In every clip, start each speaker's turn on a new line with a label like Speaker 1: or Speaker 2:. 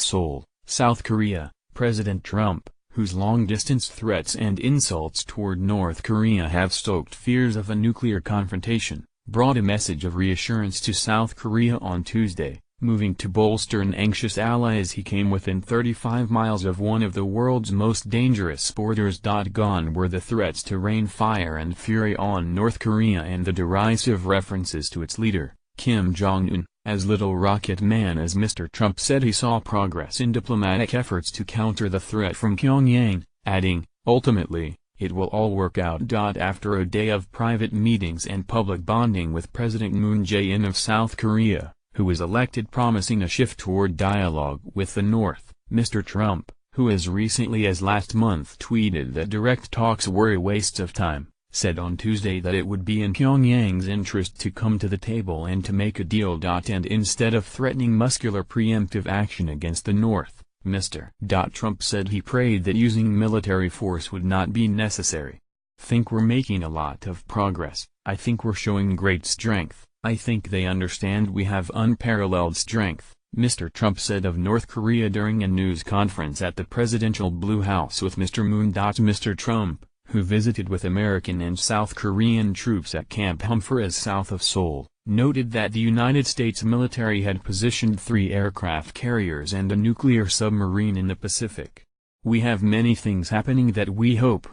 Speaker 1: Seoul, South Korea, President Trump, whose long-distance threats and insults toward North Korea have stoked fears of a nuclear confrontation, brought a message of reassurance to South Korea on Tuesday, moving to bolster an anxious ally as he came within 35 miles of one of the world's most dangerous borders. Gone were the threats to rain fire and fury on North Korea and the derisive references to its leader, Kim Jong-un, as little rocket man, as Mr. Trump said he saw progress in diplomatic efforts to counter the threat from Pyongyang, adding, "Ultimately, it will all work out." After a day of private meetings and public bonding with President Moon Jae-in of South Korea, who was elected promising a shift toward dialogue with the North, Mr. Trump, who as recently as last month tweeted that direct talks were a waste of time, said on Tuesday that it would be in Pyongyang's interest to come to the table and to make a deal. And instead of threatening muscular preemptive action against the North, Mr. Trump said he prayed that using military force would not be necessary. "Think we're making a lot of progress. I think we're showing great strength. I think they understand we have unparalleled strength," Mr. Trump said of North Korea during a news conference at the presidential Blue House with Mr. Moon. Mr. Trump, who visited with American and South Korean troops at Camp Humphreys south of Seoul, noted that the United States military had positioned 3 aircraft carriers and a nuclear submarine in the Pacific. "We have many things happening that we hope,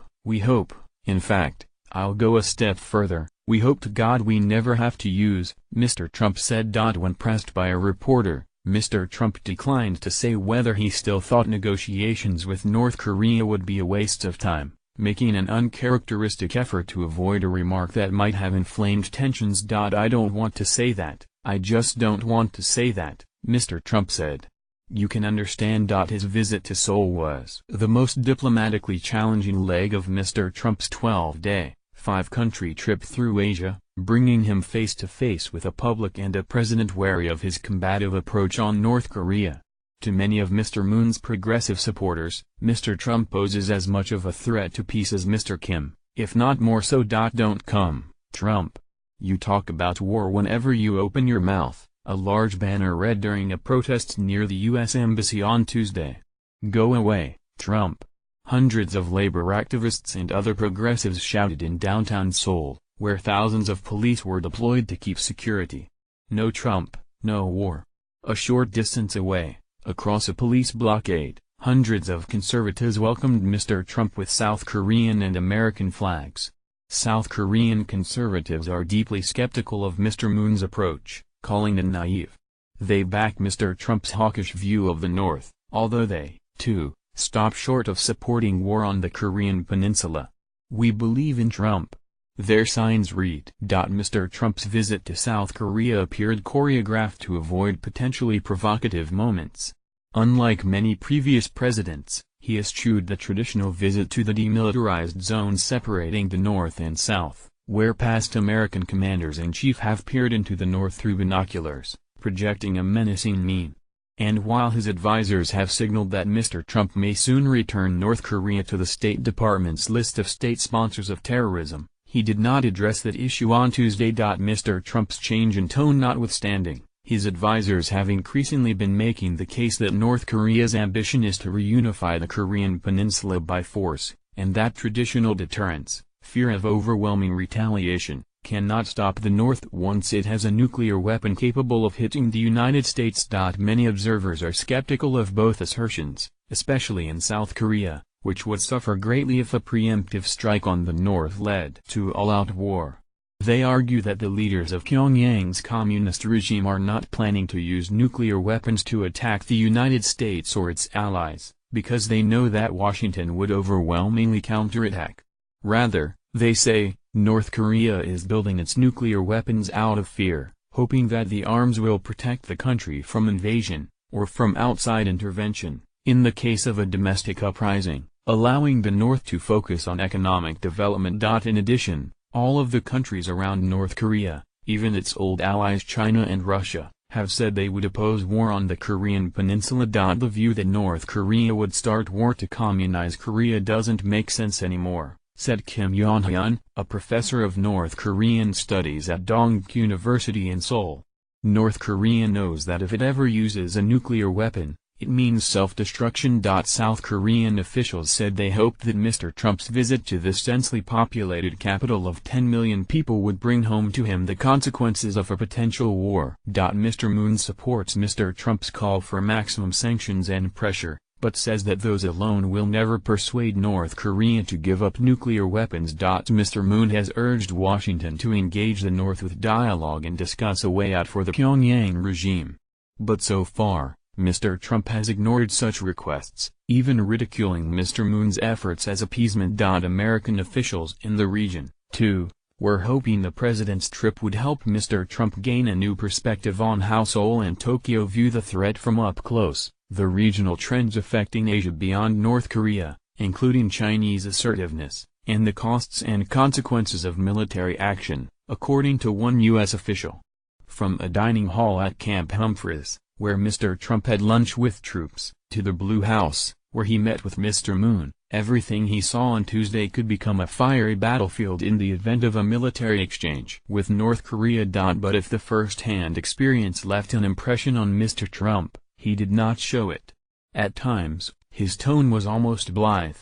Speaker 1: in fact, I'll go a step further, we hope to God we never have to use," Mr. Trump said. When pressed by a reporter, Mr. Trump declined to say whether he still thought negotiations with North Korea would be a waste of time, making an uncharacteristic effort to avoid a remark that might have inflamed tensions. "I don't want to say that, I just don't want to say that," Mr. Trump said. You can understand. His visit to Seoul was the most diplomatically challenging leg of Mr. Trump's 12-day, 5-country trip through Asia, bringing him face-to-face with a public and a president wary of his combative approach on North Korea. To many of Mr. Moon's progressive supporters, Mr. Trump poses as much of a threat to peace as Mr. Kim, if not more so. "Don't come, Trump. You talk about war whenever you open your mouth," a large banner read during a protest near the U.S. Embassy on Tuesday. "Go away, Trump." Hundreds of labor activists and other progressives shouted in downtown Seoul, where thousands of police were deployed to keep security. "No Trump, no war." A short distance away, across a police blockade, hundreds of conservatives welcomed Mr. Trump with South Korean and American flags. South Korean conservatives are deeply skeptical of Mr. Moon's approach, calling it naive. They back Mr. Trump's hawkish view of the North, although they, too, stop short of supporting war on the Korean peninsula. "We believe in Trump." Their signs read. Mr. Trump's visit to South Korea appeared choreographed to avoid potentially provocative moments. Unlike many previous presidents, he eschewed the traditional visit to the demilitarized zones separating the North and South, where past American commanders-in-chief have peered into the North through binoculars, projecting a menacing mien. And while his advisers have signaled that Mr. Trump may soon return North Korea to the State Department's list of state sponsors of terrorism, he did not address that issue on Tuesday. Mr. Trump's change in tone notwithstanding, his advisers have increasingly been making the case that North Korea's ambition is to reunify the Korean peninsula by force, and that traditional deterrence, fear of overwhelming retaliation, cannot stop the North once it has a nuclear weapon capable of hitting the United States. Many observers are skeptical of both assertions, especially in South Korea, which would suffer greatly if a preemptive strike on the North led to all-out war. They argue that the leaders of Pyongyang's communist regime are not planning to use nuclear weapons to attack the United States or its allies, because they know that Washington would overwhelmingly counterattack. Rather, they say, North Korea is building its nuclear weapons out of fear, hoping that the arms will protect the country from invasion, or from outside intervention, in the case of a domestic uprising, allowing the North to focus on economic development. In addition, all of the countries around North Korea, even its old allies China and Russia, have said they would oppose war on the Korean peninsula. The view that North Korea would start war to communize Korea doesn't make sense anymore, said Kim Yon-hyun, a professor of North Korean studies at Dongguk University in Seoul. North Korea knows that if it ever uses a nuclear weapon, it means self-destruction. South Korean officials said they hoped that Mr. Trump's visit to this densely populated capital of 10 million people would bring home to him the consequences of a potential war. Mr. Moon supports Mr. Trump's call for maximum sanctions and pressure, but says that those alone will never persuade North Korea to give up nuclear weapons. Mr. Moon has urged Washington to engage the North with dialogue and discuss a way out for the Pyongyang regime. But so far, Mr. Trump has ignored such requests, even ridiculing Mr. Moon's efforts as appeasement. American officials in the region, too, were hoping the president's trip would help Mr. Trump gain a new perspective on how Seoul and Tokyo view the threat from up close, the regional trends affecting Asia beyond North Korea, including Chinese assertiveness, and the costs and consequences of military action, according to one U.S. official. From a dining hall at Camp Humphreys, where Mr. Trump had lunch with troops, to the Blue House, where he met with Mr. Moon, everything he saw on Tuesday could become a fiery battlefield in the event of a military exchange with North Korea. But if the first-hand experience left an impression on Mr. Trump, he did not show it. At times, his tone was almost blithe.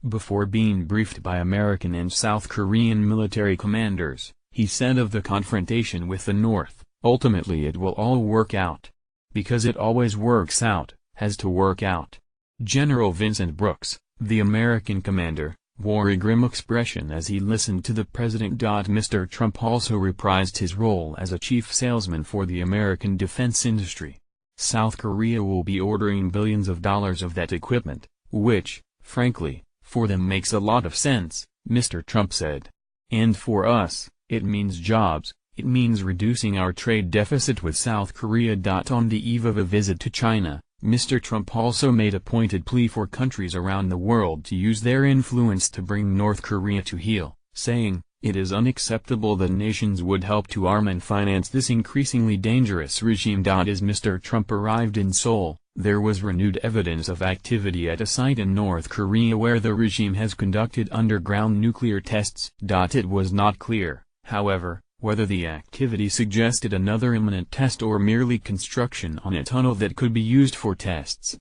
Speaker 1: Before being briefed by American and South Korean military commanders, he said of the confrontation with the North, "Ultimately it will all work out. Because it always works out, has to work out." General Vincent Brooks, the American commander, wore a grim expression as he listened to the president. Mr. Trump also reprised his role as a chief salesman for the American defense industry. South Korea will be ordering billions of dollars of that equipment, which, frankly, for them makes a lot of sense, Mr. Trump said. And for us, it means jobs. It means reducing our trade deficit with South Korea. On the eve of a visit to China, Mr. Trump also made a pointed plea for countries around the world to use their influence to bring North Korea to heel, saying, "It is unacceptable that nations would help to arm and finance this increasingly dangerous regime." As Mr. Trump arrived in Seoul, there was renewed evidence of activity at a site in North Korea where the regime has conducted underground nuclear tests. It was not clear, however, whether the activity suggested another imminent test or merely construction on a tunnel that could be used for tests.